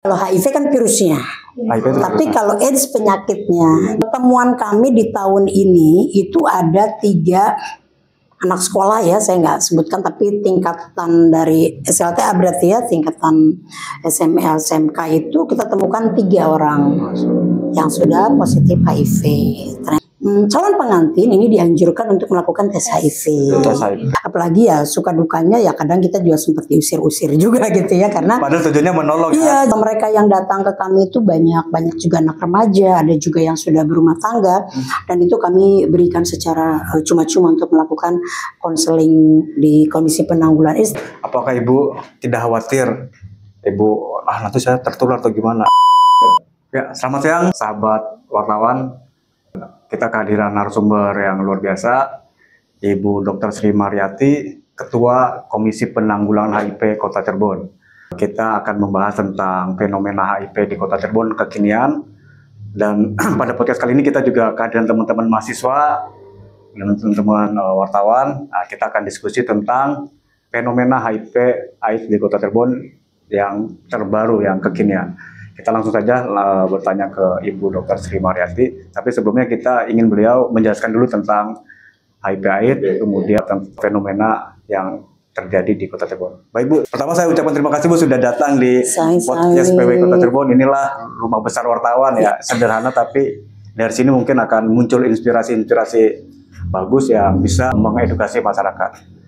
Kalau HIV kan virusnya, tapi kalau AIDS penyakitnya. Temuan kami di tahun ini itu ada 3 anak sekolah ya, saya nggak sebutkan, tapi tingkatan dari SLTA berarti ya, tingkatan SMA, SMK itu kita temukan 3 orang yang sudah positif HIV. Calon pengantin ini dianjurkan untuk melakukan tes HIV. Apalagi ya suka dukanya ya kadang kita juga sempat diusir-usir juga gitu ya, karena padahal tujuannya menolong. Iya, mereka yang datang ke kami itu banyak juga anak remaja, ada juga yang sudah berumah tangga, dan itu kami berikan secara cuma-cuma untuk melakukan konseling di Komisi Penanggulangan AIDS. Apakah Ibu tidak khawatir, Ibu nanti saya tertular atau gimana? Ya, selamat siang sahabat wartawan. Kita kehadiran narasumber yang luar biasa, Ibu Dr. Sri Mariati, Ketua Komisi Penanggulangan HIV Kota Cirebon. Kita akan membahas tentang fenomena HIV di Kota Cirebon kekinian. Dan pada podcast kali ini kita juga kehadiran teman-teman mahasiswa dan teman-teman wartawan. Kita akan diskusi tentang fenomena HIV AIDS di Kota Cirebon yang terbaru, yang kekinian. Kita langsung saja bertanya ke Ibu Dr. Sri Mariati. Tapi sebelumnya kita ingin beliau menjelaskan dulu tentang HIV AIDS, kemudian tentang fenomena yang terjadi di Kota Cirebon. Baik Bu, pertama saya ucapkan terima kasih Bu sudah datang di podcast PW Kota Cirebon. Inilah rumah besar wartawan ya, sederhana tapi dari sini mungkin akan muncul inspirasi-inspirasi bagus yang bisa mengedukasi masyarakat.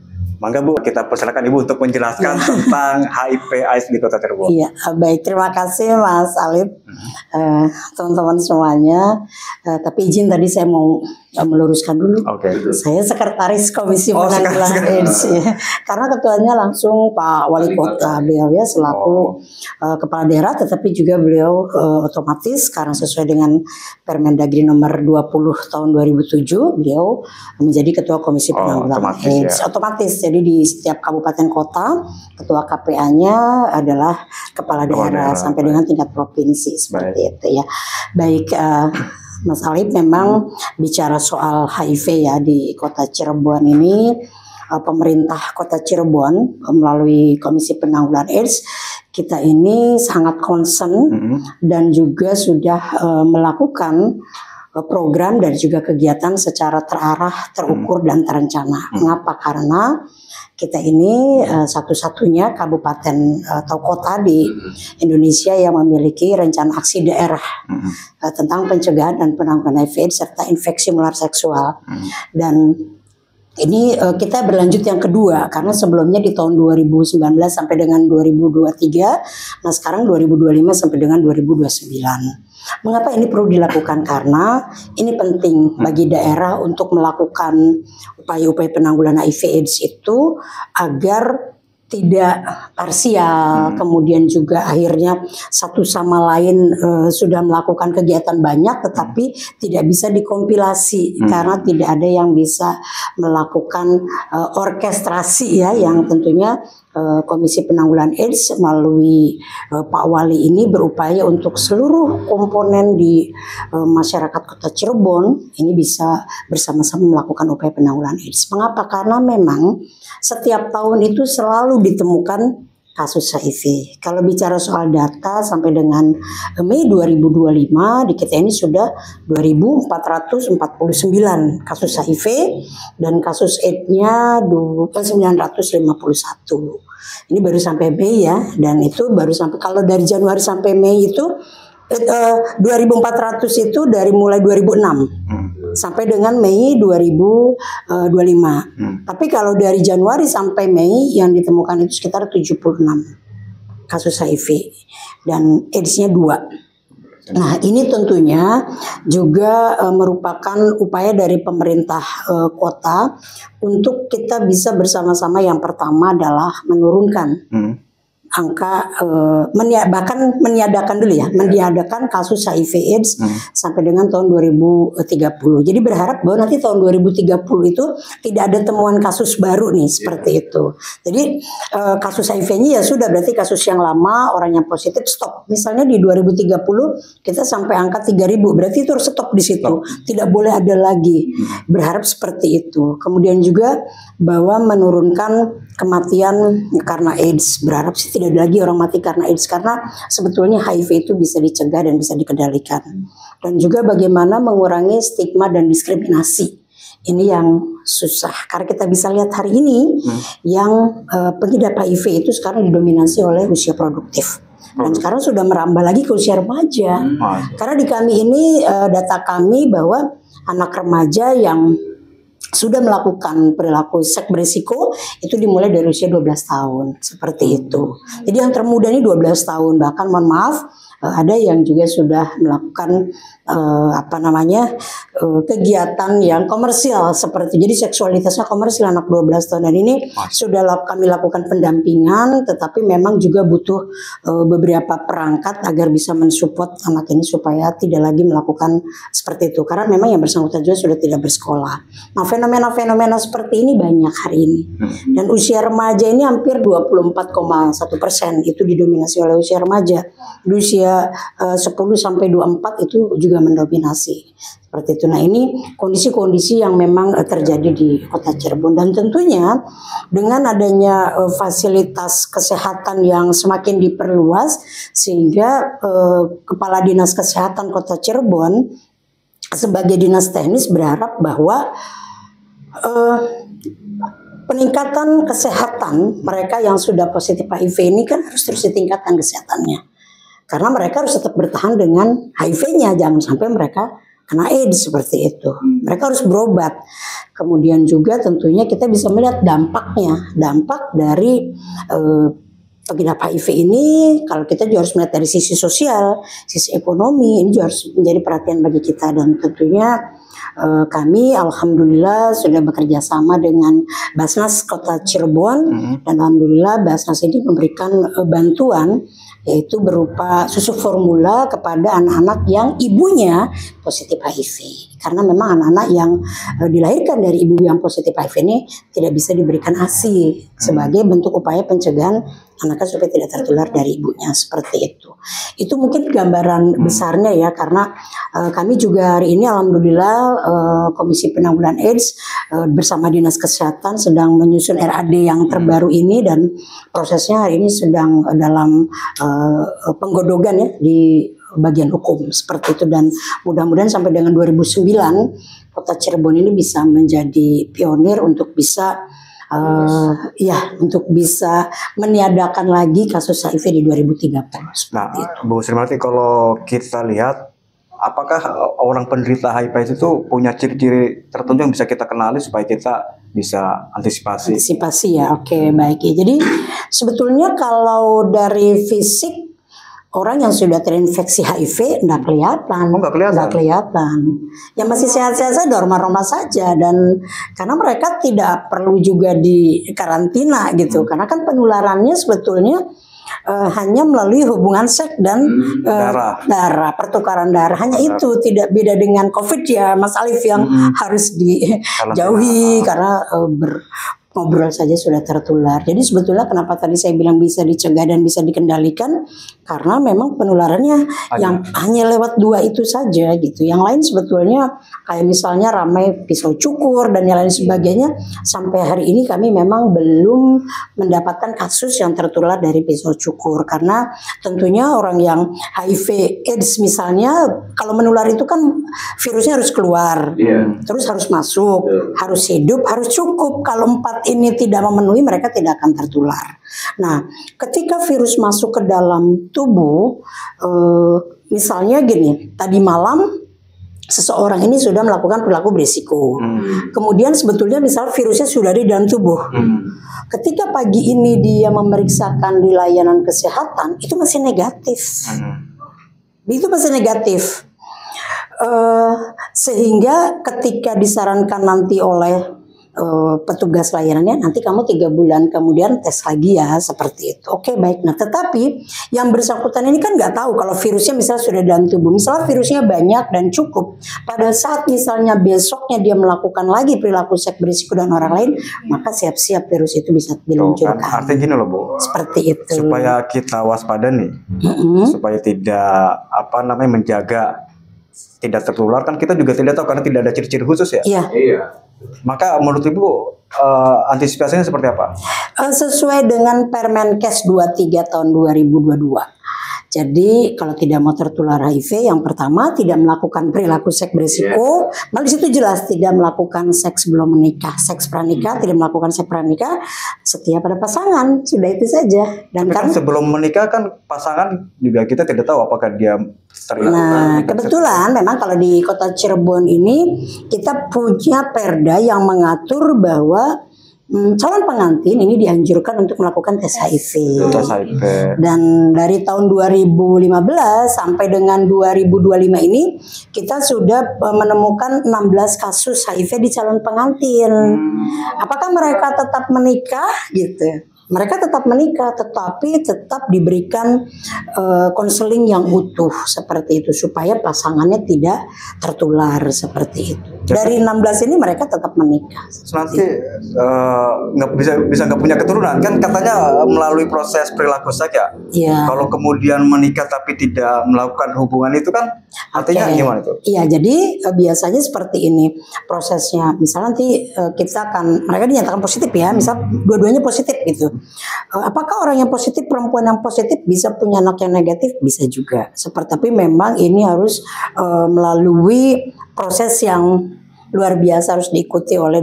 Mangga Bu, kita persilakan Ibu untuk menjelaskan tentang HIV AIDS di Kota Cirebon. Iya, baik, terima kasih Mas Alif, teman-teman semuanya. Tapi izin tadi saya mau meluruskan dulu. Saya sekretaris Komisi Penanggulangan AIDS, ya. Karena ketuanya langsung Pak Wali Kota, beliau ya selaku kepala daerah, tetapi juga beliau otomatis karena sesuai dengan Permendagri nomor 20 tahun 2007, beliau menjadi Ketua Komisi Penanggulangan AIDS. Otomatis. Jadi di setiap kabupaten kota, ketua KPA-nya adalah kepala daerah sampai dengan tingkat provinsi seperti itu ya. Baik, Mas Alif, memang bicara soal HIV ya di Kota Cirebon ini, pemerintah Kota Cirebon melalui Komisi Penanggulangan AIDS kita ini sangat concern dan juga sudah melakukan program dan juga kegiatan secara terarah, terukur dan terencana. Mengapa? Karena kita ini satu-satunya kabupaten atau kota di Indonesia yang memiliki rencana aksi daerah tentang pencegahan dan penanggulangan HIV serta infeksi menular seksual. Dan ini kita berlanjut yang kedua, karena sebelumnya di tahun 2019 sampai dengan 2023, nah sekarang 2025 sampai dengan 2029. Mengapa ini perlu dilakukan? Karena ini penting bagi daerah untuk melakukan upaya-upaya penanggulangan HIV AIDS itu agar tidak parsial, kemudian juga akhirnya satu sama lain sudah melakukan kegiatan banyak tetapi tidak bisa dikompilasi karena tidak ada yang bisa melakukan orkestrasi ya, yang tentunya Komisi Penanggulangan AIDS melalui Pak Wali ini berupaya untuk seluruh komponen di masyarakat Kota Cirebon ini bisa bersama-sama melakukan upaya penanggulangan AIDS. Mengapa? Karena memang setiap tahun itu selalu ditemukan kasus HIV. Kalau bicara soal data sampai dengan Mei 2025 di kita ini sudah 2.449 kasus HIV dan kasus AIDS-nya 951. Ini baru sampai Mei ya, dan itu baru sampai, kalau dari Januari sampai Mei itu 2.400 itu dari mulai 2006 sampai dengan Mei 2025. Tapi kalau dari Januari sampai Mei yang ditemukan itu sekitar 76 kasus HIV dan AIDS-nya 2. Nah, ini tentunya juga merupakan upaya dari pemerintah kota untuk kita bisa bersama-sama, yang pertama adalah menurunkan angka bahkan meniadakan dulu ya, meniadakan kasus HIV AIDS sampai dengan tahun 2030. Jadi berharap bahwa nanti tahun 2030 itu tidak ada temuan kasus baru nih seperti itu. Jadi kasus HIV-nya ya sudah, berarti kasus yang lama orang yang positif stop. Misalnya di 2030 kita sampai angka 3.000, berarti itu harus stop di situ. Tidak boleh ada lagi. Berharap seperti itu. Kemudian juga bahwa menurunkan kematian karena AIDS, berharap sih tidak lagi orang mati karena AIDS, karena sebetulnya HIV itu bisa dicegah dan bisa dikendalikan. Dan juga bagaimana mengurangi stigma dan diskriminasi. Ini yang susah, karena kita bisa lihat hari ini yang pengidap HIV itu sekarang didominasi oleh usia produktif. Dan sekarang sudah merambah lagi ke usia remaja. Karena di kami ini data kami bahwa anak remaja yang sudah melakukan perilaku seks berisiko itu dimulai dari usia 12 tahun. Seperti itu. Jadi yang termuda ini 12 tahun. Bahkan mohon maaf, ada yang juga sudah melakukan kegiatan yang komersial seperti, jadi seksualitasnya komersial anak 12 tahun. Dan ini sudah kami lakukan pendampingan, tetapi memang juga butuh beberapa perangkat agar bisa mensupport anak ini supaya tidak lagi melakukan seperti itu, karena memang yang bersangkutan juga sudah tidak bersekolah. Nah, fenomena-fenomena seperti ini banyak hari ini, dan usia remaja ini hampir 24,1% itu didominasi oleh usia remaja. Di usia 10 sampai 24 itu juga mendominasi seperti itu. Nah, ini kondisi-kondisi yang memang terjadi di Kota Cirebon, dan tentunya dengan adanya fasilitas kesehatan yang semakin diperluas, sehingga Kepala Dinas Kesehatan Kota Cirebon sebagai dinas teknis berharap bahwa peningkatan kesehatan mereka yang sudah positif HIV ini kan harus terus ditingkatkan kesehatannya. Karena mereka harus tetap bertahan dengan HIV-nya, jangan sampai mereka kena AIDS seperti itu. Mereka harus berobat. Kemudian juga tentunya kita bisa melihat dampaknya, dampak dari pengidap HIV ini. Kalau kita juga harus melihat dari sisi sosial, sisi ekonomi, ini juga harus menjadi perhatian bagi kita. Dan tentunya kami alhamdulillah sudah bekerja sama dengan Basnas Kota Cirebon, dan alhamdulillah Basnas ini memberikan bantuan, yaitu berupa susu formula kepada anak-anak yang ibunya positif HIV. Karena memang anak-anak yang dilahirkan dari ibu yang positif HIV ini tidak bisa diberikan ASI sebagai bentuk upaya pencegahan anaknya supaya tidak tertular dari ibunya, seperti itu. Itu mungkin gambaran besarnya ya, karena kami juga hari ini alhamdulillah Komisi Penanggulangan AIDS bersama Dinas Kesehatan sedang menyusun RAD yang terbaru ini, dan prosesnya hari ini sedang dalam penggodogan ya di bagian hukum seperti itu. Dan mudah-mudahan sampai dengan 2009 Kota Cirebon ini bisa menjadi pionir untuk bisa untuk bisa meniadakan lagi kasus HIV di 2030. Nah, Bu Srimati, kalau kita lihat, apakah orang penderita HIV itu punya ciri-ciri tertentu yang bisa kita kenali supaya kita bisa antisipasi? Antisipasi ya, oke, baik ya. Jadi sebetulnya kalau dari fisik, orang yang sudah terinfeksi HIV enggak kelihatan. Enggak kelihatan. Yang masih sehat-sehat saja, normal-normal saja. Dan karena mereka tidak perlu juga di karantina gitu. Karena kan penularannya sebetulnya hanya melalui hubungan seks dan darah, pertukaran darah. Hanya itu, tidak beda dengan COVID ya Mas Alif, yang harus dijauhi karena ngobrol saja sudah tertular. Jadi sebetulnya kenapa tadi saya bilang bisa dicegah dan bisa dikendalikan, karena memang penularannya yang hanya lewat 2 itu saja gitu. Yang lain sebetulnya kayak misalnya ramai pisau cukur dan yang lain sebagainya, sampai hari ini kami memang belum mendapatkan kasus yang tertular dari pisau cukur, karena tentunya orang yang HIV AIDS misalnya, kalau menular itu kan virusnya harus keluar, terus harus masuk, harus hidup, harus cukup. Kalau 4 ini tidak memenuhi, mereka tidak akan tertular. Nah, ketika virus masuk ke dalam tubuh, misalnya gini, tadi malam seseorang ini sudah melakukan perilaku berisiko. Kemudian sebetulnya misal virusnya sudah ada di dalam tubuh. Ketika pagi ini dia memeriksakan di layanan kesehatan, itu masih negatif. Itu masih negatif. Sehingga ketika disarankan nanti oleh petugas layanannya, nanti kamu 3 bulan kemudian tes lagi ya, seperti itu. Oke, baik. Nah, tetapi yang bersangkutan ini kan nggak tahu kalau virusnya misalnya sudah dalam tubuh. Misalnya virusnya banyak dan cukup. Pada saat misalnya besoknya dia melakukan lagi perilaku seks berisiko dan orang lain, maka siap-siap virus itu bisa diluncurkan. Artinya gini loh Bu, seperti itu. Supaya kita waspada nih, supaya tidak menjaga tidak tertular, kan kita juga tidak tahu karena tidak ada ciri-ciri khusus ya. Iya. Maka menurut Ibu antisipasinya seperti apa? Sesuai dengan Permenkes 23 tahun 2022. Jadi kalau tidak mau tertular HIV, yang pertama tidak melakukan perilaku seks berisiko. Malah di situ jelas tidak melakukan seks sebelum menikah, seks pranikah, tidak melakukan seks pranikah setiap ada pasangan. Sudah itu saja. Dan kan sebelum menikah kan pasangan juga kita tidak tahu apakah dia terlibat. Nah, kebetulan memang kalau di Kota Cirebon ini kita punya perda yang mengatur bahwa calon pengantin ini dianjurkan untuk melakukan tes HIV. Dan dari tahun 2015 sampai dengan 2025 ini kita sudah menemukan 16 kasus HIV di calon pengantin. Apakah mereka tetap menikah gitu? Mereka tetap menikah, tetapi tetap diberikan konseling yang utuh seperti itu supaya pasangannya tidak tertular seperti itu. Dari 16 ini mereka tetap menikah. Nanti nggak bisa nggak punya keturunan kan katanya melalui proses perilaku saja. Ya. Kalau kemudian menikah tapi tidak melakukan hubungan itu kan artinya gimana itu? Iya, jadi biasanya seperti ini prosesnya. Misal nanti kita akan mereka dinyatakan positif ya, misal dua-duanya positif gitu. Apakah orang yang positif, perempuan yang positif bisa punya anak yang negatif? Bisa juga. Tapi memang ini harus melalui proses yang luar biasa harus diikuti oleh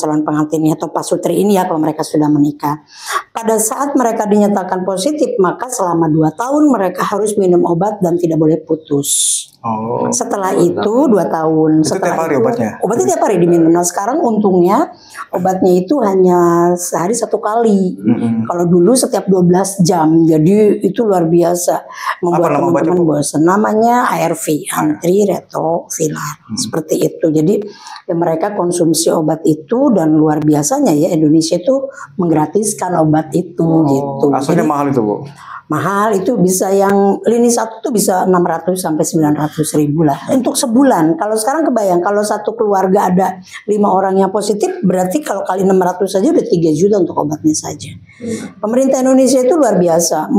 calon pengantinnya atau pasutri ini ya kalau mereka sudah menikah. Pada saat mereka dinyatakan positif, maka selama 2 tahun mereka harus minum obat dan tidak boleh putus. Setelah itu 2 tahun. Setelah tiap hari obatnya? Obatnya tiap hari diminum. Nah sekarang untungnya obatnya itu hanya sehari 1 kali. Kalau dulu setiap 12 jam. Jadi itu luar biasa. Membuat teman-teman bosan. Namanya ARV, antiretroviral. Seperti itu. Jadi ya mereka konsumsi obat itu dan luar biasanya ya Indonesia itu menggratiskan obat itu gitu. Aslinya mahal itu Bu? Mahal itu bisa yang lini 1 tuh bisa 600 sampai 900 ribu lah untuk sebulan. Kalau sekarang kebayang kalau satu keluarga ada 5 orang yang positif berarti kalau kali 600 saja udah 3 juta untuk obatnya saja. Pemerintah Indonesia itu luar biasa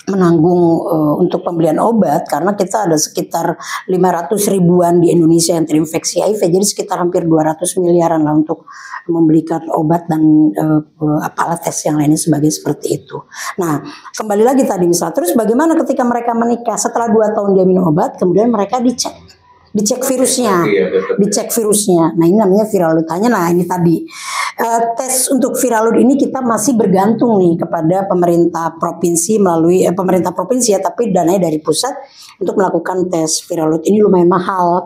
menanggung untuk pembelian obat karena kita ada sekitar 500 ribuan di Indonesia yang terinfeksi HIV, jadi sekitar hampir 200 miliaran lah untuk membelikan obat dan alat tes yang lainnya seperti itu. Nah kembali lagi tadi misal terus bagaimana ketika mereka menikah setelah 2 tahun dia minum obat kemudian mereka dicek virusnya, dicek virusnya. Nah ini namanya viral load-nya. Nah ini tadi tes untuk viral load ini kita masih bergantung nih kepada pemerintah provinsi melalui pemerintah provinsi ya, tapi dananya dari pusat untuk melakukan tes viral load ini lumayan mahal.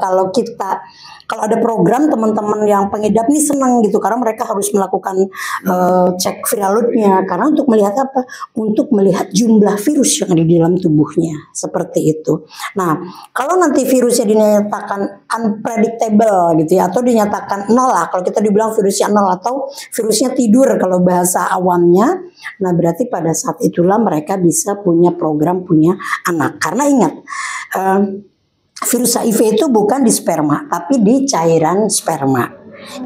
Kalau ada program teman-teman yang pengidap nih senang gitu karena mereka harus melakukan cek viral load-nya karena untuk melihat apa? Untuk melihat jumlah virus yang ada di dalam tubuhnya seperti itu. Nah, kalau nanti virusnya dinyatakan unpredictable gitu ya atau dinyatakan 0 lah kalau kita dibilang virusnya 0 atau virusnya tidur kalau bahasa awamnya. Nah, berarti pada saat itulah mereka bisa punya program punya anak. Karena ingat virus HIV itu bukan di sperma, tapi di cairan sperma.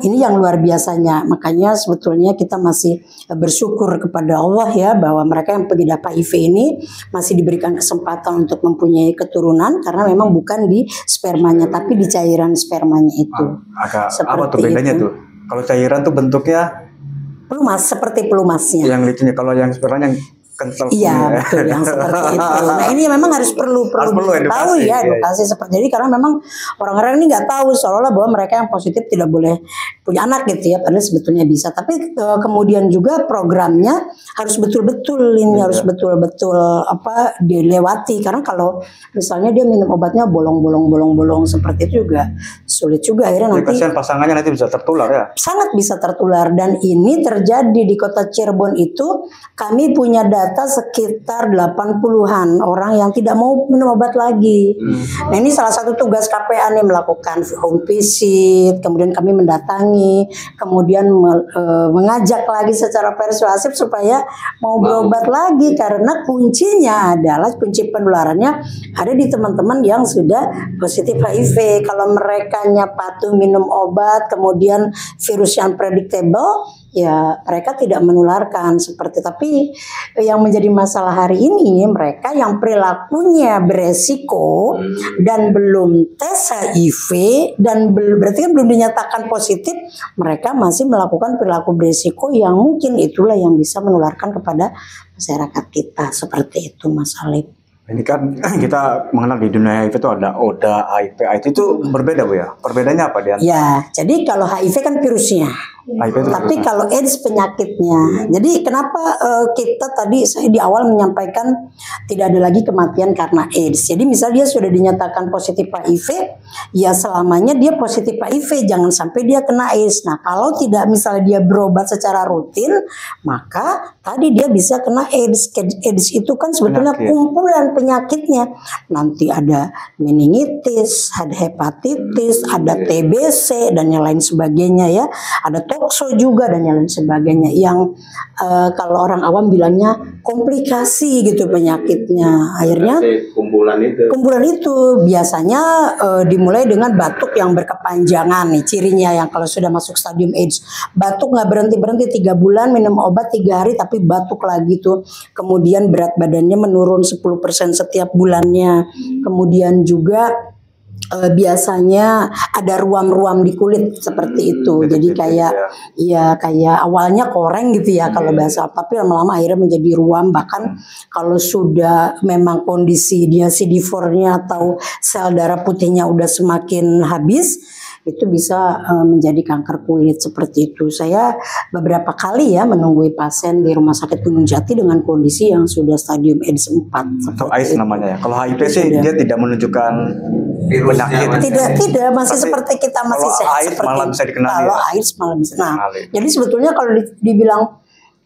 Ini yang luar biasanya. Makanya sebetulnya kita masih bersyukur kepada Allah ya bahwa mereka yang pengidap HIV ini masih diberikan kesempatan untuk mempunyai keturunan karena memang bukan di spermanya tapi di cairan spermanya itu. Agak apa tuh bedanya tuh? Kalau cairan tuh bentuknya pelumas seperti pelumasnya. Yang lucunya kalau yang spermanya yang kental. Iya betul yang seperti itu. Nah ini memang harus perlu tahu ya edukasi seperti ini karena memang orang-orang ini nggak tahu seolah-olah bahwa mereka yang positif tidak boleh punya anak gitu ya padahal sebetulnya bisa. Tapi kemudian juga programnya harus betul-betul ini harus betul-betul dilewati karena kalau misalnya dia minum obatnya bolong seperti itu juga sulit juga akhirnya nanti. Kasihan pasangannya nanti bisa tertular ya. Sangat bisa tertular dan ini terjadi di Kota Cirebon itu kami punya data sekitar 80-an orang yang tidak mau minum obat lagi. Nah ini salah satu tugas KPA nih melakukan home visit, kemudian kami mendatangi, kemudian mengajak lagi secara persuasif supaya mau berobat lagi karena kuncinya adalah kunci penularannya ada di teman-teman yang sudah positif HIV. Kalau mereka patuh minum obat, kemudian virus yang predictable ya mereka tidak menularkan seperti. Tapi yang menjadi masalah hari ini mereka yang perilakunya beresiko dan belum tes HIV dan berarti kan belum dinyatakan positif, mereka masih melakukan perilaku beresiko yang mungkin itulah yang bisa menularkan kepada masyarakat kita, seperti itu Mas Alif. Ini kan kita mengenal di dunia HIV itu ada ODA, HIV, AIDS itu berbeda Bu ya? Perbedaannya apa dia? Ya, jadi kalau HIV kan virusnya. Tapi kalau AIDS penyakitnya. Jadi kenapa kita tadi saya di awal menyampaikan tidak ada lagi kematian karena AIDS. Jadi misalnya dia sudah dinyatakan positif HIV, ya selamanya dia positif HIV, jangan sampai dia kena AIDS. Nah kalau tidak misalnya dia berobat secara rutin, maka tadi dia bisa kena AIDS. AIDS itu kan sebetulnya kumpulan penyakitnya. Nanti ada meningitis, ada hepatitis, ada TBC dan yang lain sebagainya ya. Ada tokso juga dan yang lain sebagainya. Yang kalau orang awam bilangnya komplikasi gitu penyakitnya. Akhirnya kumpulan itu biasanya dimulai dengan batuk yang berkepanjangan nih cirinya, yang kalau sudah masuk stadium AIDS. Batuk nggak berhenti 3 bulan, minum obat 3 hari tapi batuk lagi tuh. Kemudian berat badannya menurun 10% setiap bulannya. Kemudian juga biasanya ada ruam-ruam di kulit seperti itu. Jadi kayak kayak awalnya koreng gitu ya kalau bahasa, tapi lama-lama akhirnya menjadi ruam. Bahkan kalau sudah memang kondisi dia CD4-nya atau sel darah putihnya udah semakin habis, itu bisa menjadi kanker kulit seperti itu. Saya beberapa kali ya menunggui pasien di Rumah Sakit Gunung Jati dengan kondisi yang sudah stadium AIDS 4. Atau AIDS namanya ya. Kalau HIV sih dia tidak menunjukkan penyakit. Tidak, masih seperti kita masih sehat. Kalau AIDS malah bisa dikenali. Kalau AIDS malah bisa. Nah, jadi sebetulnya kalau dibilang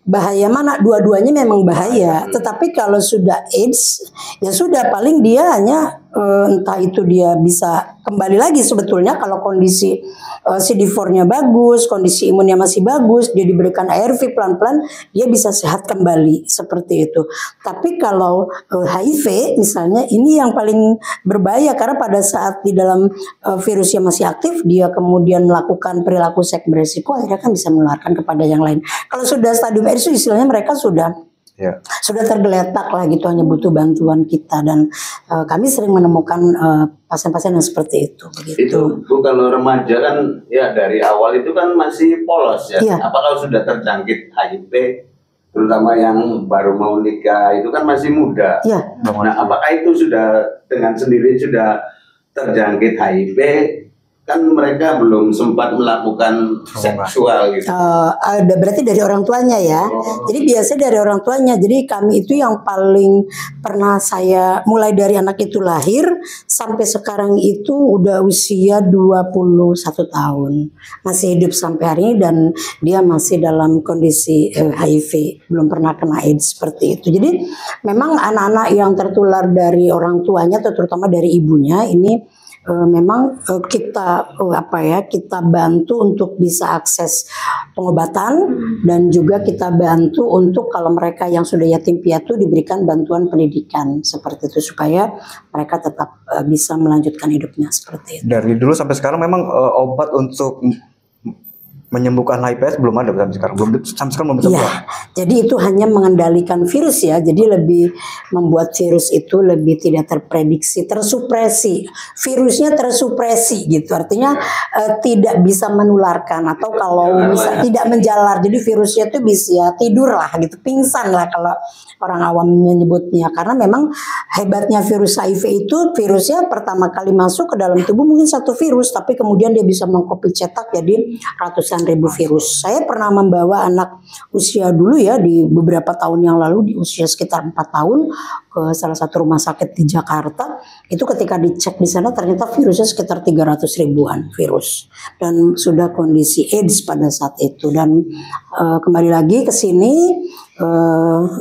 bahaya mana, dua-duanya memang bahaya. Tetapi kalau sudah AIDS, ya sudah paling dia hanya entah itu dia bisa kembali lagi sebetulnya kalau kondisi CD4-nya bagus, kondisi imunnya masih bagus, dia diberikan ARV pelan-pelan, dia bisa sehat kembali seperti itu. Tapi kalau HIV misalnya ini yang paling berbahaya karena pada saat di dalam virusnya masih aktif, dia kemudian melakukan perilaku seks beresiko, akhirnya kan bisa menularkan kepada yang lain. Kalau sudah stadium AIDS istilahnya mereka sudah tergeletak lah gitu, hanya butuh bantuan kita. Dan kami sering menemukan pasien-pasien yang seperti itu. Begitu. Itu Bu, kalau remaja kan ya dari awal itu kan masih polos ya. Apakah sudah terjangkit HIV, terutama yang baru mau nikah itu kan masih muda. Nah, apakah itu sudah dengan sendiri sudah terjangkit HIV? Kan mereka belum sempat melakukan seksual gitu. Ada berarti dari orang tuanya ya. Jadi biasanya dari orang tuanya. Jadi kami itu yang paling pernah saya mulai dari anak itu lahir sampai sekarang itu udah usia 21 tahun. Masih hidup sampai hari ini dan dia masih dalam kondisi HIV, belum pernah kena AIDS seperti itu. Jadi memang anak-anak yang tertular dari orang tuanya atau terutama dari ibunya ini memang kita kita bantu untuk bisa akses pengobatan dan juga kita bantu untuk kalau mereka yang sudah yatim piatu diberikan bantuan pendidikan seperti itu supaya mereka tetap bisa melanjutkan hidupnya seperti itu. Dari dulu sampai sekarang memang obat untuk menyembuhkan HIV belum ada sampai sekarang, belum bisa. Jadi itu hanya mengendalikan virus ya, jadi lebih membuat virus itu lebih tidak terprediksi, tersupresi, virusnya tersupresi gitu, artinya tidak bisa menularkan atau kalau bisa tidak menjalar, jadi virusnya itu bisa tidur lah gitu, pingsan lah kalau orang awam menyebutnya, karena memang hebatnya virus HIV itu virusnya pertama kali masuk ke dalam tubuh mungkin satu virus, tapi kemudian dia bisa mengkopi cetak jadi ratusan ribu virus. Saya pernah membawa anak usia dulu ya di beberapa tahun yang lalu, di usia sekitar 4 tahun ke salah satu rumah sakit di Jakarta. Itu ketika dicek di sana ternyata virusnya sekitar 300 ribuan virus dan sudah kondisi AIDS pada saat itu. Dan kembali lagi ke sini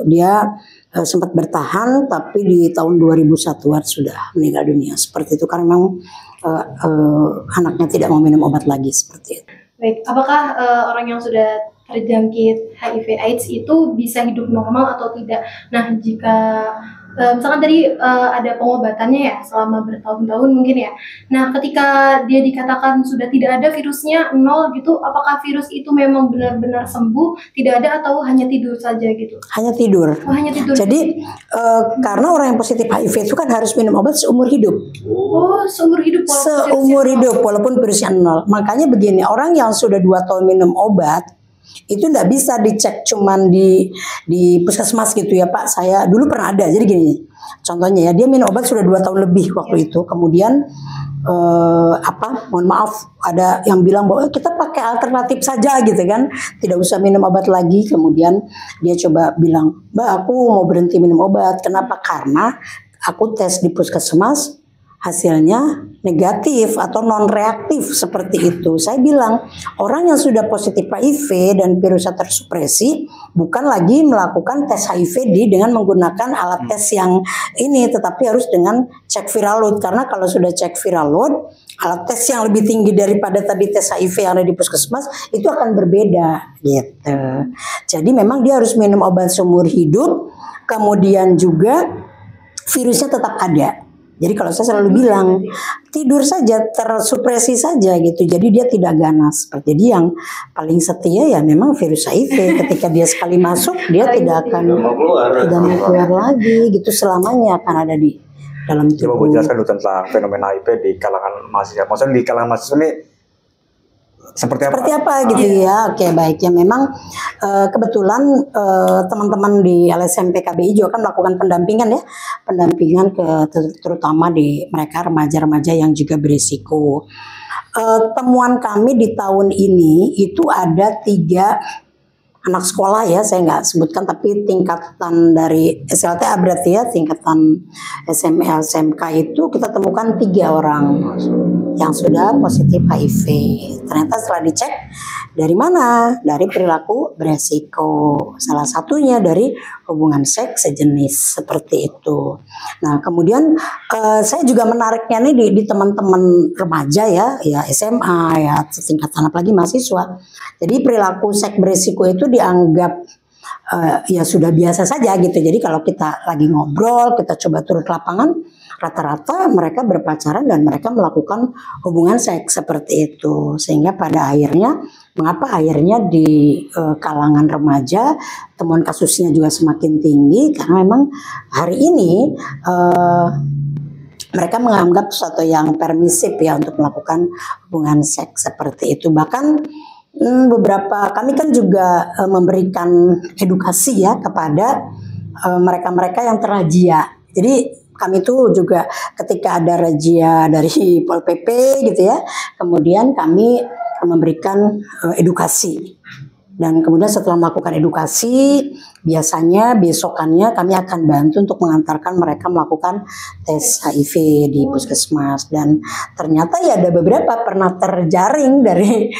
dia sempat bertahan tapi di tahun 2001-an sudah meninggal dunia seperti itu karena memang anaknya tidak mau minum obat lagi seperti itu. Baik, apakah orang yang sudah terjangkit HIV/AIDS itu bisa hidup normal atau tidak? Nah, jika misalkan tadi ada pengobatannya ya selama bertahun-tahun mungkin ya. Nah, ketika dia dikatakan sudah tidak ada virusnya, 0 gitu, apakah virus itu memang benar-benar sembuh, tidak ada, atau hanya tidur saja gitu? Hanya tidur. Oh, hanya tidur. Jadi karena orang yang positif HIV itu kan harus minum obat seumur hidup. Oh, seumur hidup. Seumur hidup walaupun virusnya 0. Makanya begini, orang yang sudah 2 tahun minum obat itu nggak bisa dicek cuman di puskesmas gitu ya Pak. Saya dulu pernah ada. Jadi gini, contohnya ya, dia minum obat sudah 2 tahun lebih waktu itu. Kemudian mohon maaf, ada yang bilang bahwa kita pakai alternatif saja gitu kan, tidak usah minum obat lagi. Kemudian dia coba bilang, Mbak, aku mau berhenti minum obat. Kenapa? Karena aku tes di puskesmas, hasilnya negatif atau non reaktif seperti itu. Saya bilang orang yang sudah positif HIV dan virusnya tersupresi bukan lagi melakukan tes HIV dengan menggunakan alat tes yang ini, tetapi harus dengan cek viral load. Karena kalau sudah cek viral load, alat tes yang lebih tinggi daripada tadi tes HIV yang ada di puskesmas itu akan berbeda gitu. Jadi memang dia harus minum obat seumur hidup, kemudian juga virusnya tetap ada. Jadi kalau saya selalu bilang tidur saja, tersupresi saja gitu. Jadi dia tidak ganas. Jadi yang paling setia ya memang virus HIV. Ketika dia sekali masuk, dia tidak akan keluar lagi gitu, selamanya akan ada di dalam tubuh. Coba menjelaskan dulu tentang fenomena HIV di kalangan mahasiswa. Maksudnya di kalangan mahasiswa ini seperti apa gitu ya. Oke, baik ya, memang kebetulan teman-teman di LSMP KBI juga kan melakukan pendampingan terutama di mereka remaja-remaja yang juga berisiko. Temuan kami di tahun ini itu ada 3 anak sekolah ya, saya nggak sebutkan, tapi tingkatan dari SLTA berarti ya, tingkatan SMA SMK itu kita temukan 3 orang yang sudah positif HIV. Ternyata setelah dicek, dari mana? Dari perilaku beresiko. Salah satunya dari hubungan seks sejenis seperti itu. Nah, kemudian saya juga menariknya nih di teman-teman remaja ya SMA ya, tingkatan apalagi mahasiswa. Jadi perilaku seks beresiko itu dianggap ya sudah biasa saja gitu. Jadi kalau kita lagi ngobrol, kita coba turun ke lapangan, rata-rata mereka berpacaran dan mereka melakukan hubungan seks seperti itu. Sehingga pada akhirnya, mengapa akhirnya di kalangan remaja temuan kasusnya juga semakin tinggi, karena memang hari ini mereka menganggap sesuatu yang permisif ya untuk melakukan hubungan seks seperti itu. Bahkan beberapa kami kan juga memberikan edukasi ya kepada mereka-mereka yang terrazia. Jadi kami itu juga ketika ada razia dari Pol PP gitu ya, kemudian kami memberikan edukasi. Dan kemudian setelah melakukan edukasi, biasanya besokannya kami akan bantu untuk mengantarkan mereka melakukan tes HIV di puskesmas. Dan ternyata ya ada beberapa pernah terjaring dari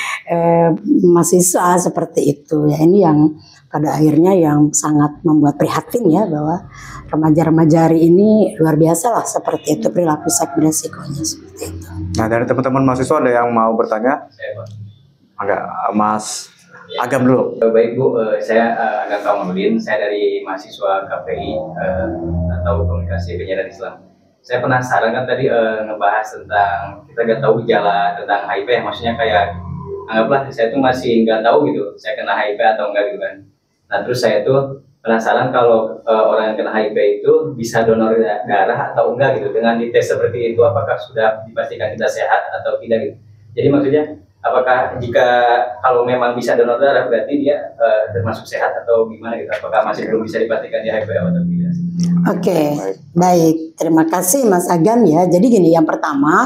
mahasiswa seperti itu. Ya ini yang pada akhirnya yang sangat membuat prihatin ya, bahwa remaja-remaja hari ini luar biasa lah seperti itu perilaku seks beresikonya seperti itu. Nah, dari teman-teman mahasiswa ada yang mau bertanya? Agak Mas Agam dulu. Baik Bu, saya Agam Kamaludin, saya dari mahasiswa KPI atau Komunikasi Penyiaran Islam. Saya penasaran kan tadi ngebahas tentang kita nggak tahu gejala tentang HIV, maksudnya kayak anggaplah saya tuh masih nggak tahu gitu, saya kena HIV atau enggak gitu kan. Nah terus saya tuh penasaran kalau orang yang kena HIV itu bisa donor darah atau enggak gitu. Dengan dites seperti itu apakah sudah dipastikan kita sehat atau tidak gitu. Jadi maksudnya apakah jika kalau memang bisa donor darah berarti dia termasuk sehat atau gimana gitu? Apakah masih belum bisa dipastikan dia HIV atau tidak? Oke, baik. Terima kasih Mas Agam ya. Jadi gini, yang pertama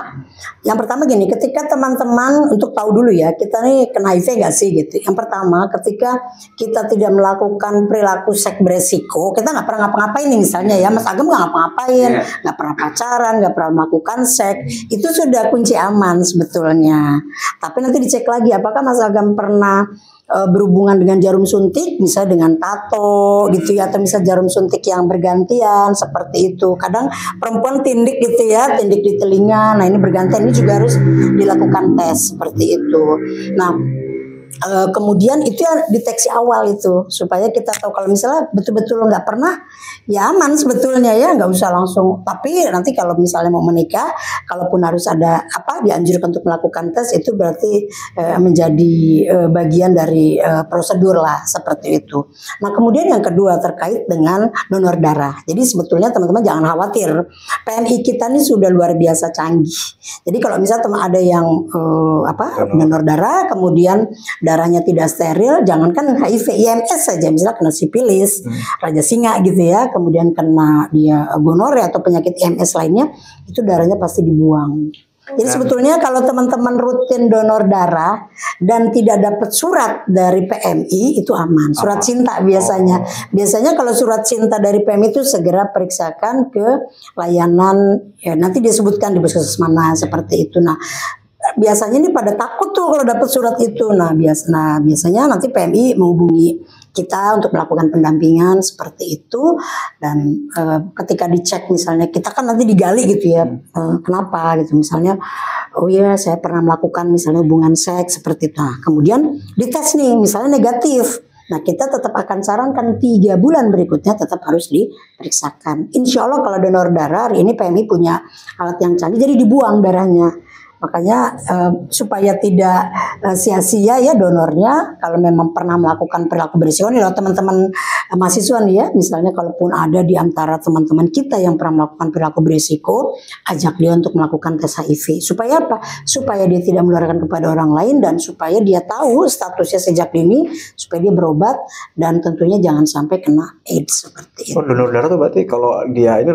gini, ketika teman-teman untuk tahu dulu ya, kita nih kena HIV nggak sih gitu. Yang pertama, ketika kita tidak melakukan perilaku seks beresiko, kita nggak pernah ngapa-ngapain nih misalnya ya, Mas Agam nggak ngapa-ngapain, nggak pernah pacaran, nggak pernah melakukan seks, itu sudah kunci aman sebetulnya. Tapi nanti dicek lagi, apakah Mas Agam pernah berhubungan dengan jarum suntik, misalnya dengan tato gitu ya, atau misalnya jarum suntik yang bergantian seperti itu. Kadang perempuan tindik gitu ya, tindik di telinga. Nah ini bergantian, ini juga harus dilakukan tes seperti itu. Nah kemudian itu ya deteksi awal itu supaya kita tahu kalau misalnya betul-betul nggak pernah ya aman sebetulnya ya, nggak usah langsung. Tapi nanti kalau misalnya mau menikah, kalaupun harus ada dianjurkan untuk melakukan tes, itu berarti menjadi bagian dari prosedur lah seperti itu. Nah kemudian yang kedua terkait dengan donor darah. Jadi sebetulnya teman-teman jangan khawatir, PMI kita ini sudah luar biasa canggih. Jadi kalau misalnya teman ada yang donor darah, kemudian darahnya tidak steril, jangankan HIV, IMS saja, misalnya kena sipilis, raja singa gitu ya, kemudian kena dia gonorrea atau penyakit IMS lainnya, itu darahnya pasti dibuang. Jadi sebetulnya kalau teman-teman rutin donor darah dan tidak dapat surat dari PMI itu aman. Surat cinta biasanya. Biasanya kalau surat cinta dari PMI itu segera periksakan ke layanan, ya nanti disebutkan di puskesmas mana seperti itu. Nah biasanya ini pada takut tuh kalau dapat surat itu. Nah biasanya nanti PMI menghubungi kita untuk melakukan pendampingan seperti itu. Dan ketika dicek misalnya, kita kan nanti digali gitu ya, kenapa gitu, misalnya oh iya saya pernah melakukan misalnya hubungan seks seperti itu. Nah, kemudian dites nih misalnya negatif. Nah kita tetap akan sarankan 3 bulan berikutnya tetap harus diperiksakan. Insya Allah kalau donor darah hari ini PMI punya alat yang canggih, jadi dibuang darahnya. Makanya supaya tidak sia-sia ya donornya, kalau memang pernah melakukan perilaku berisiko nih loh teman-teman mahasiswa nih ya, misalnya kalaupun ada di antara teman-teman kita yang pernah melakukan perilaku berisiko, ajak dia untuk melakukan tes HIV. Supaya apa? Supaya dia tidak menularkan kepada orang lain dan supaya dia tahu statusnya sejak dini, supaya dia berobat dan tentunya jangan sampai kena AIDS seperti itu. Donor darah tuh berarti kalau dia ini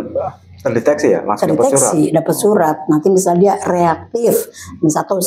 terdeteksi ya, langsung dapat surat. Nanti misalnya dia reaktif, misalnya atau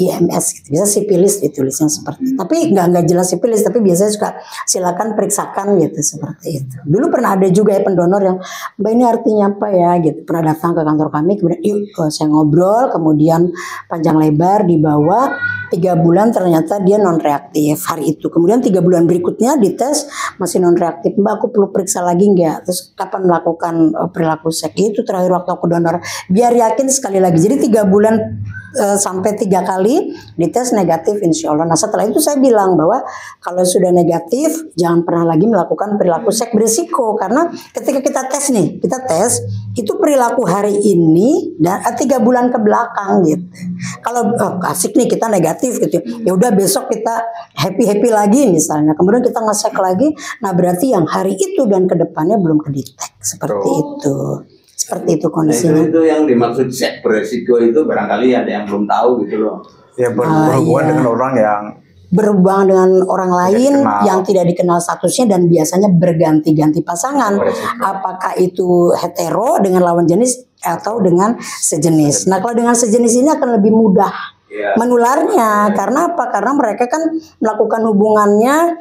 IMS, gitu. Bisa sipilis ditulisnya seperti itu. Tapi nggak jelas sipilis, tapi biasanya suka silakan periksakan gitu seperti itu. Dulu pernah ada juga ya pendonor yang, Mbak ini artinya apa ya gitu. Pernah datang ke kantor kami, kemudian saya ngobrol, kemudian panjang lebar dibawa 3 bulan ternyata dia non reaktif hari itu. Kemudian 3 bulan berikutnya dites masih non reaktif. Mbak aku perlu periksa lagi nggak? Terus kapan melakukan perilaku seks? Itu terakhir waktu aku donor, biar yakin sekali lagi. Jadi 3 bulan sampai 3 kali dites negatif insya Allah. Nah setelah itu saya bilang bahwa kalau sudah negatif jangan pernah lagi melakukan perilaku seks berisiko, karena ketika kita tes nih, kita tes itu perilaku hari ini dan 3 bulan ke belakang gitu. Kalau asik nih kita negatif gitu, ya udah besok kita happy lagi misalnya, kemudian kita nge-check lagi, nah berarti yang hari itu dan kedepannya belum kedetek seperti itu. Seperti itu kondisinya. Nah, itu yang dimaksud seks beresiko itu barangkali ada yang belum tahu gitu loh. Ya berhubungan dengan orang yang berhubungan dengan orang lain yang tidak dikenal statusnya dan biasanya berganti-ganti pasangan. Apakah itu hetero dengan lawan jenis atau dengan sejenis. Nah kalau dengan sejenis ini akan lebih mudah menularnya. Karena apa? Karena mereka kan melakukan hubungannya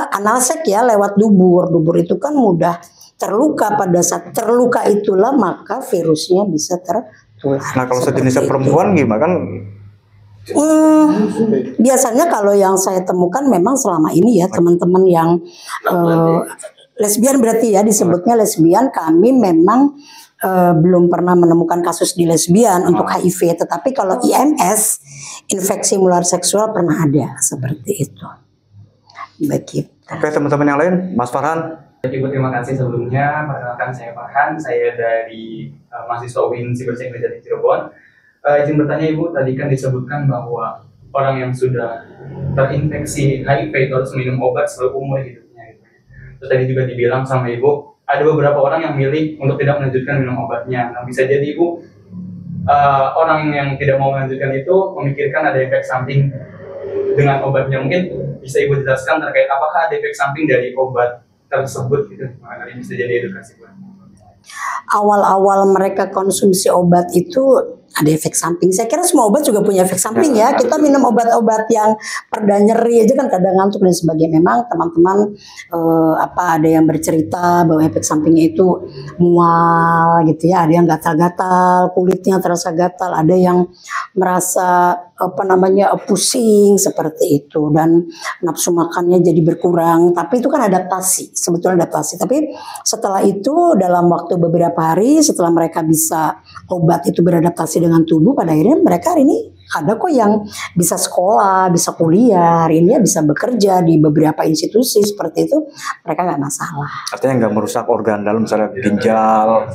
anal seks ya lewat dubur. Dubur itu kan mudah terluka, pada saat terluka itulah maka virusnya bisa tertular. Nah kalau sejenisnya perempuan gimana kan? Biasanya kalau yang saya temukan memang selama ini ya teman-teman yang lesbian berarti ya disebutnya lesbian, kami memang belum pernah menemukan kasus di lesbian untuk HIV, tetapi kalau IMS infeksi menular seksual pernah ada seperti itu. Begitu. Oke teman-teman yang lain, Mas Farhan. Ibu terima kasih sebelumnya. Perkenalkan saya Farhan, saya dari mahasiswa UIN Siberteknik dari Cirebon. Izin bertanya Ibu, tadi kan disebutkan bahwa orang yang sudah terinfeksi HIV itu harus minum obat seumur hidupnya. Terus tadi juga dibilang sama Ibu, ada beberapa orang yang milih untuk tidak melanjutkan minum obatnya. Nah bisa jadi Ibu, orang yang tidak mau melanjutkan itu memikirkan ada efek samping dengan obatnya. Mungkin bisa Ibu jelaskan terkait apakah ada efek samping dari obat tersebut gitu, makanya bisa jadi edukasi buat awal-awal mereka konsumsi obat itu ada efek samping. Saya kira semua obat juga punya efek samping ya. Kita minum obat-obat yang perda nyeri aja kan kadang ngantuk dan sebagainya. Memang teman-teman ada yang bercerita bahwa efek sampingnya itu mual gitu ya. Ada yang gatal-gatal, kulitnya terasa gatal. Ada yang merasa pusing seperti itu dan nafsu makannya jadi berkurang. Tapi itu kan adaptasi, sebetulnya adaptasi. Tapi setelah itu dalam waktu beberapa hari setelah mereka bisa obat itu beradaptasi berinteraksi dengan tubuh, pada akhirnya mereka hari ini ada kok yang bisa sekolah, bisa kuliah, hari ini bisa bekerja di beberapa institusi seperti itu, mereka nggak masalah. Artinya nggak merusak organ dalam, misalnya ginjal.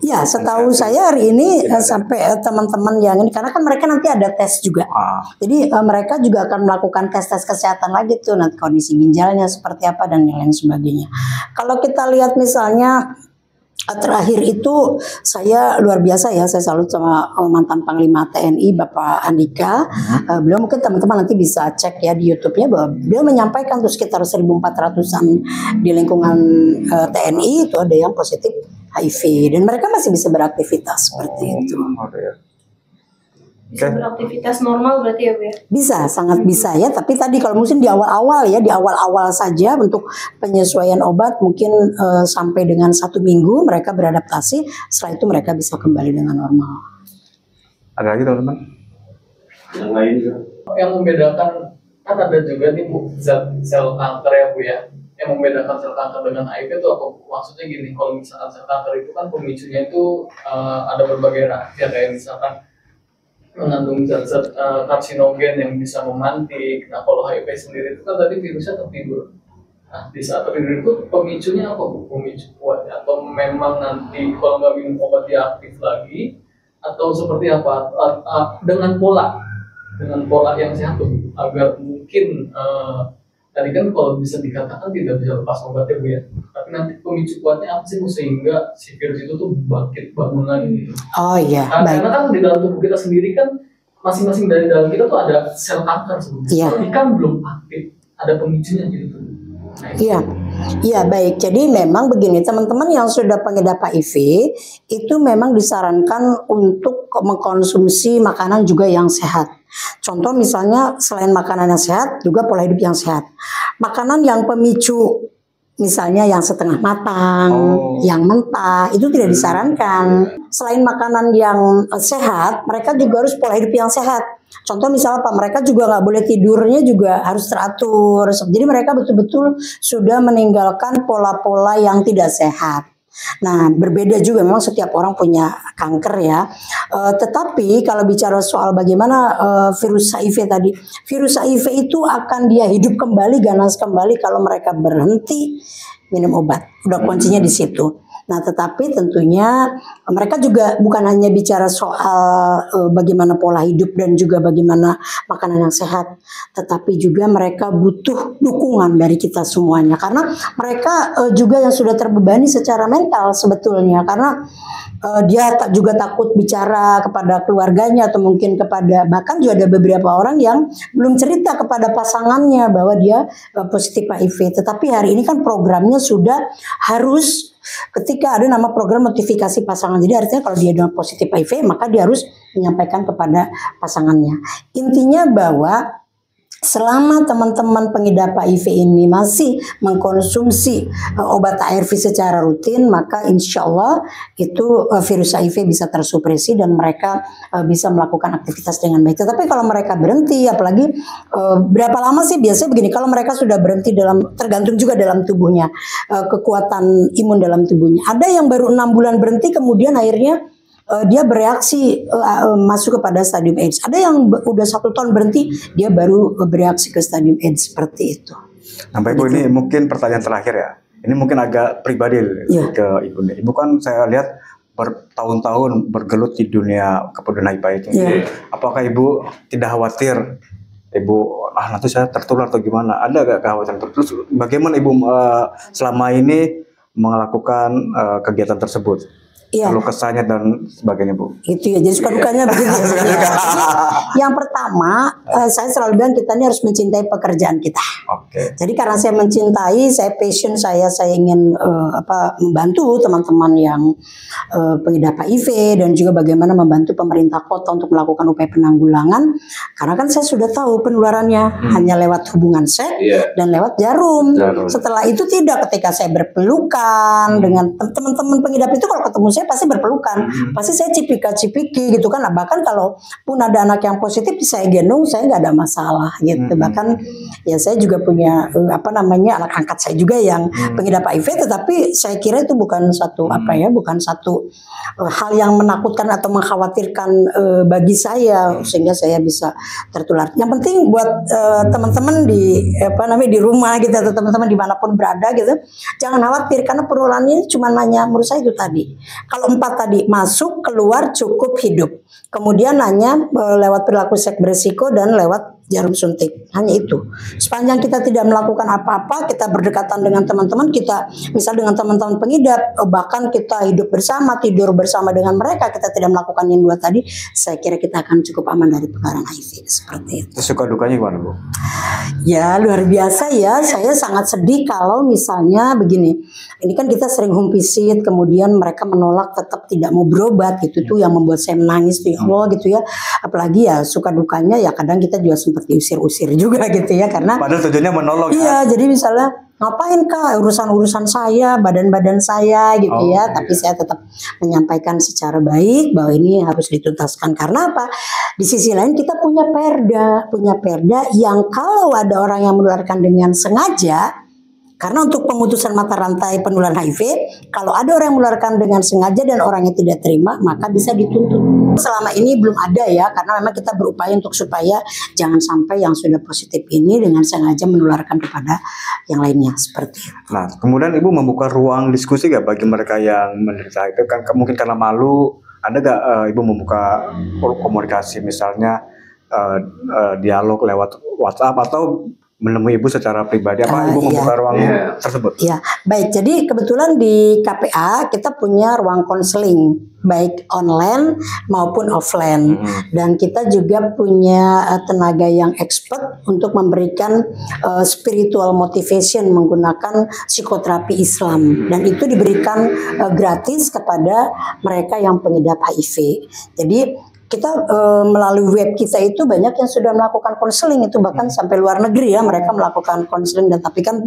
Ya, setahu saya hari ini sampai teman-teman yang ini, karena kan mereka nanti ada tes juga. Jadi mereka juga akan melakukan tes-tes kesehatan lagi tuh, nanti kondisi ginjalnya seperti apa dan lain sebagainya. Kalau kita lihat misalnya terakhir itu saya luar biasa ya, saya salut sama mantan Panglima TNI Bapak Andika. Beliau mungkin teman-teman nanti bisa cek ya di YouTube-nya bahwa beliau menyampaikan tuh sekitar 1.400-an di lingkungan TNI itu ada yang positif HIV dan mereka masih bisa beraktivitas seperti itu. Bisa beraktivitas normal berarti ya Bu ya? Bisa, sangat bisa ya. Tapi tadi kalau mungkin di awal-awal ya, di awal-awal saja untuk penyesuaian obat mungkin sampai dengan 1 minggu mereka beradaptasi. Setelah itu mereka bisa kembali dengan normal. Ada lagi teman-teman? Yang lain juga. Yang membedakan kan ada juga nih Bu zat sel kanker ya Bu ya. Yang membedakan sel kanker dengan HIV itu apa? Maksudnya gini, kalau misalkan sel kanker itu kan pemicunya itu ada berbagai reaksi ya, kayak misalkan mengandung zat-zat karsinogen yang bisa memantik. Nah kalau HIV sendiri itu kan tadi virusnya tertidur. Nah di saat tertidur itu pemicunya apa Bu? Pemicu kuatnya atau memang nanti kalau nggak minum obat dia aktif lagi atau seperti apa? Dengan pola yang sehat tuh, agar mungkin tadi kan kalau bisa dikatakan tidak bisa lepas obatnya Bu ya, tapi nanti pemicu kuatnya apa sih Bu sehingga si virus itu tuh bangkit bangun lagi? Oh iya. Karena kan di dalam tubuh kita sendiri kan masing-masing dari dalam kita tuh ada sel kanker sebenarnya, tapi kan belum aktif, ada pemicunya gitu. Iya, iya baik. Jadi memang begini teman-teman yang sudah pengidap HIV itu memang disarankan untuk mengkonsumsi makanan juga yang sehat. Contoh misalnya selain makanan yang sehat juga pola hidup yang sehat. Makanan yang pemicu misalnya yang setengah matang, yang mentah itu tidak disarankan. Selain makanan yang sehat, mereka juga harus pola hidup yang sehat. Contoh misalnya Pak, mereka juga nggak boleh tidurnya juga harus teratur. Jadi mereka betul-betul sudah meninggalkan pola-pola yang tidak sehat. Nah berbeda juga memang setiap orang punya kanker ya. Tetapi kalau bicara soal bagaimana virus HIV tadi, virus HIV itu akan dia hidup kembali, ganas kembali kalau mereka berhenti minum obat. Udah kuncinya di situ. Nah tetapi tentunya mereka juga bukan hanya bicara soal bagaimana pola hidup dan juga bagaimana makanan yang sehat, tetapi juga mereka butuh dukungan dari kita semuanya karena mereka juga yang sudah terbebani secara mental sebetulnya, karena dia juga takut bicara kepada keluarganya atau mungkin kepada, bahkan juga ada beberapa orang yang belum cerita kepada pasangannya bahwa dia positif HIV. Tetapi hari ini kan programnya sudah harus ketika ada nama program notifikasi pasangan. Jadi artinya kalau dia dengan positif HIV maka dia harus menyampaikan kepada pasangannya. Intinya bahwa selama teman-teman pengidap HIV ini masih mengkonsumsi obat ARV secara rutin, maka insya Allah itu virus HIV bisa tersupresi dan mereka bisa melakukan aktivitas dengan baik. Tetapi kalau mereka berhenti, apalagi berapa lama sih biasanya begini, kalau mereka sudah berhenti tergantung juga dalam tubuhnya, kekuatan imun dalam tubuhnya. Ada yang baru 6 bulan berhenti kemudian akhirnya dia bereaksi masuk kepada stadium AIDS. Ada yang udah 1 tahun berhenti, dia baru bereaksi ke stadium AIDS seperti itu. Nah, Bapak Ibu, ini mungkin pertanyaan terakhir ya. Ini mungkin agak pribadi ke Ibu. Ibu kan saya lihat bertahun-tahun bergelut di dunia kepedulian HIV itu. Apakah Ibu tidak khawatir? Ibu, nanti saya tertular atau gimana? Ada gak kekhawatiran? Terus bagaimana Ibu selama ini melakukan kegiatan tersebut? Kalau kesannya dan sebagainya Bu. Itu ya, jadi suka dukanya begitu. Yang pertama, saya selalu bilang kita ini harus mencintai pekerjaan kita. Jadi karena saya mencintai, saya passion, saya ingin membantu teman-teman yang pengidap HIV dan juga bagaimana membantu pemerintah kota untuk melakukan upaya penanggulangan. Karena kan saya sudah tahu penularannya hanya lewat hubungan seks dan lewat jarum. Setelah itu tidak, ketika saya berpelukan dengan teman-teman pengidap itu, kalau ketemu saya pasti berpelukan, pasti saya cipika-cipiki gitu kan. Nah, bahkan kalau pun ada anak yang positif saya gendong, saya nggak ada masalah gitu. Bahkan ya saya juga punya anak angkat saya juga yang pengidap HIV, tetapi saya kira itu bukan satu bukan satu hal yang menakutkan atau mengkhawatirkan bagi saya sehingga saya bisa tertular. Yang penting buat teman-teman di rumah gitu atau teman-teman dimanapun berada gitu, jangan khawatir karena penularannya cuma nanya menurut saya itu tadi. Kalau 4 tadi, masuk, keluar, cukup, hidup. Kemudian nanya lewat perilaku seks beresiko dan lewat jarum suntik. Hanya itu. Sepanjang kita tidak melakukan apa-apa, kita berdekatan dengan teman-teman kita, misal dengan teman-teman pengidap, bahkan kita hidup bersama, tidur bersama dengan mereka, kita tidak melakukan yang 2 tadi, saya kira kita akan cukup aman dari penularan HIV. Seperti itu. Suka dukanya gimana, Bu? Ya luar biasa ya. Saya sangat sedih kalau misalnya begini. Ini kan kita sering home visit, kemudian mereka menolak, tetap tidak mau berobat. Itu tuh yang membuat saya menangis tuh, ya Allah gitu ya. Apalagi ya suka dukanya ya kadang kita juga seperti usir-usir juga gitu ya, karena padahal tujuannya menolong. Iya, jadi misalnya ngapain Kak, urusan-urusan saya, badan-badan saya gitu ya. Tapi saya tetap menyampaikan secara baik bahwa ini harus dituntaskan. Karena apa? Di sisi lain kita punya perda yang kalau ada orang yang menularkan dengan sengaja, karena untuk pemutusan mata rantai penularan HIV, kalau ada orang yang menularkan dengan sengaja dan orangnya tidak terima, maka bisa dituntut. Selama ini belum ada ya, karena memang kita berupaya untuk supaya jangan sampai yang sudah positif ini dengan sengaja menularkan kepada yang lainnya, seperti itu. Nah, kemudian Ibu membuka ruang diskusi gak bagi mereka yang menderita HIV? Kan mungkin karena malu, ada gak Ibu membuka komunikasi misalnya dialog lewat WhatsApp atau menemui Ibu secara pribadi, Ibu membuka ruang tersebut? Ya, baik. Jadi kebetulan di KPA kita punya ruang konseling baik online maupun offline, dan kita juga punya tenaga yang expert untuk memberikan spiritual motivation menggunakan psikoterapi Islam, dan itu diberikan gratis kepada mereka yang pengidap HIV. Jadi kita melalui web kita itu banyak yang sudah melakukan konseling, itu bahkan sampai luar negeri ya mereka melakukan konseling, dan tapi kan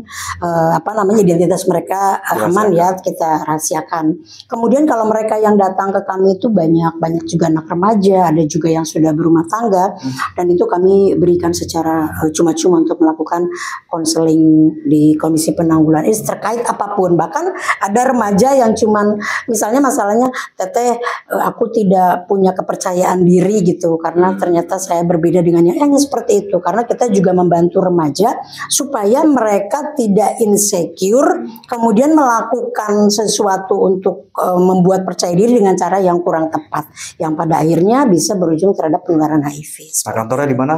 identitas mereka aman ya, kita rahasiakan. Kemudian kalau mereka yang datang ke kami itu banyak juga anak remaja, ada juga yang sudah berumah tangga, dan itu kami berikan secara cuma-cuma untuk melakukan konseling di Komisi Penanggulangan AIDS terkait apapun. Bahkan ada remaja yang cuman misalnya masalahnya, Teteh aku tidak punya kepercayaan diri gitu karena ternyata saya berbeda dengan yang seperti itu, karena kita juga membantu remaja supaya mereka tidak insecure kemudian melakukan sesuatu untuk membuat percaya diri dengan cara yang kurang tepat yang pada akhirnya bisa berujung terhadap penularan HIV. Nah, kantornya di mana?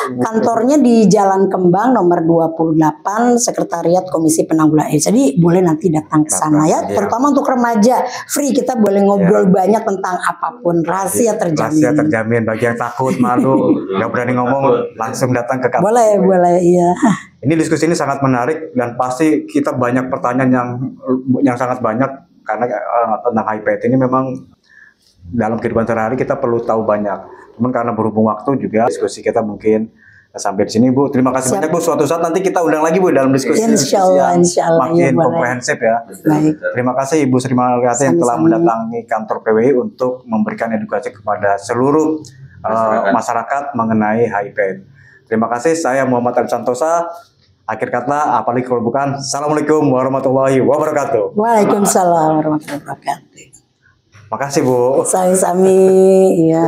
Kantornya di Jalan Kembang nomor 28, Sekretariat Komisi Penanggulangan AIDS. Jadi boleh nanti datang ke sana ya, terutama untuk remaja. Free, kita boleh ngobrol banyak tentang apapun, rahasia terjamin. Rahasia terjamin, bagi yang takut, malu, nggak berani ngomong, langsung datang ke kantor. Boleh, iya. Ini diskusi ini sangat menarik dan pasti kita banyak pertanyaan yang sangat banyak karena tentang HIV ini memang dalam kehidupan sehari-hari kita perlu tahu banyak. Cuman karena berhubung waktu juga diskusi kita mungkin sampai di sini, Bu. Terima kasih banyak, Bu. Suatu saat nanti kita undang lagi, Bu, dalam diskusi Insya Allah, makin komprehensif ya. Baik. Terima kasih Ibu Sri Margaretha yang telah mendatangi kantor PWI untuk memberikan edukasi kepada seluruh masyarakat mengenai HIV. Terima kasih. Saya Muhammad Arif Santosa. Akhir kata, apalagi kalau bukan, Assalamualaikum warahmatullahi wabarakatuh. Waalaikumsalam warahmatullahi wabarakatuh. Makasih, Bu. Sami-sami, ya.